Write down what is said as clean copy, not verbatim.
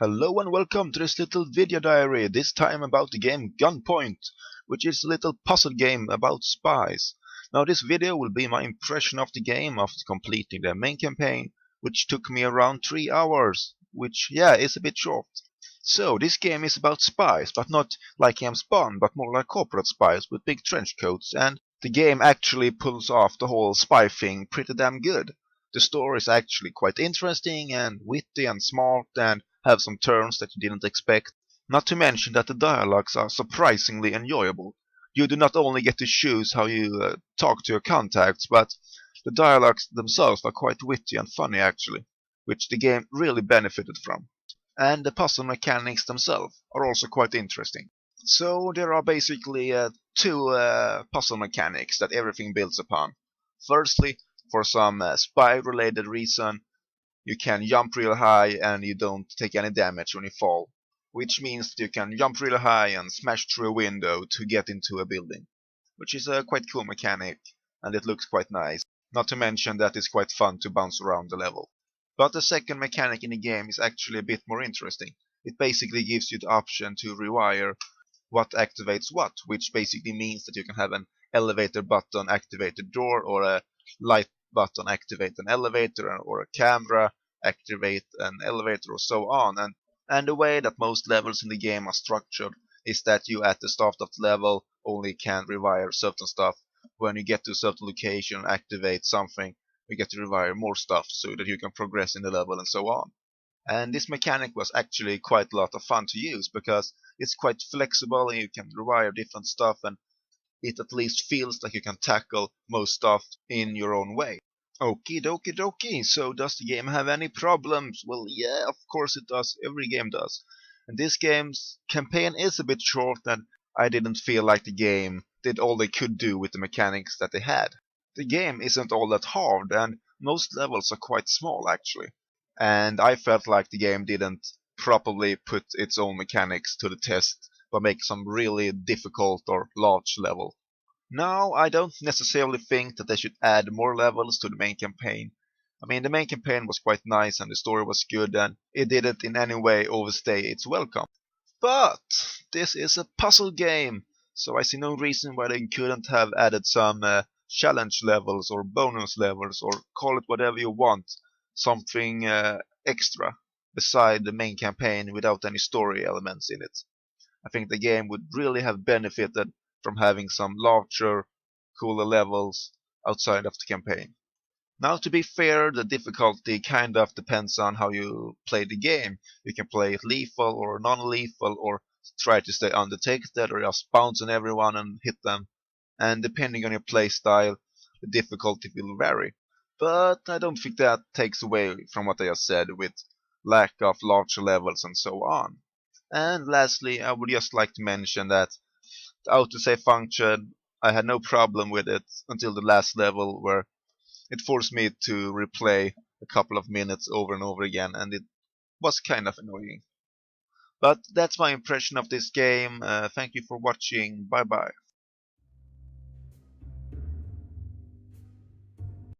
Hello and welcome to this little video diary, this time about the game Gunpoint, which is a little puzzle game about spies. Now this video will be my impression of the game after completing the main campaign, which took me around 3 hours, which is a bit short. So this game is about spies, but not like James Bond, but more like corporate spies with big trench coats, and the game actually pulls off the whole spy thing pretty damn good. The story is actually quite interesting and witty and smart and have some turns that you didn't expect. Not to mention that the dialogues are surprisingly enjoyable. You do not only get to choose how you talk to your contacts, but the dialogues themselves are quite witty and funny actually, which the game really benefited from. And the puzzle mechanics themselves are also quite interesting. So there are basically two puzzle mechanics that everything builds upon. Firstly, for some spy-related reason, you can jump real high and you don't take any damage when you fall, which means that you can jump really high and smash through a window to get into a building, which is a quite cool mechanic and it looks quite nice. Not to mention that it's quite fun to bounce around the level. But the second mechanic in the game is actually a bit more interesting. It basically gives you the option to rewire what activates what, which basically means that you can have an elevator button activate a door, or a light button activate an elevator, or a camera activate an elevator, or so on. And the way that most levels in the game are structured is that you at the start of the level only can rewire certain stuff. When you get to a certain location and activate something, you get to rewire more stuff so that you can progress in the level and so on. And this mechanic was actually quite a lot of fun to use because it's quite flexible and you can rewire different stuff, and it at least feels like you can tackle most stuff in your own way. Okie dokie dokie, so does the game have any problems? Well, yeah, of course it does, every game does. And this game's campaign is a bit short and I didn't feel like the game did all they could do with the mechanics that they had. The game isn't all that hard and most levels are quite small actually. And I felt like the game didn't properly put its own mechanics to the test by making some really difficult or large level. Now, I don't necessarily think that they should add more levels to the main campaign. I mean, the main campaign was quite nice and the story was good and it didn't in any way overstay its welcome. But this is a puzzle game, so I see no reason why they couldn't have added some challenge levels or bonus levels, or call it whatever you want, something extra beside the main campaign without any story elements in it. I think the game would really have benefited from having some larger, cooler levels outside of the campaign. Now, to be fair, the difficulty kind of depends on how you play the game. You can play it lethal or non-lethal, or try to stay undetected, or just bounce on everyone and hit them. And depending on your play style, the difficulty will vary. But I don't think that takes away from what I just said with lack of larger levels and so on. And lastly, I would just like to mention that the autosave function, I had no problem with it until the last level where it forced me to replay a couple of minutes over and over again, and it was kind of annoying. But that's my impression of this game. Thank you for watching. Bye bye.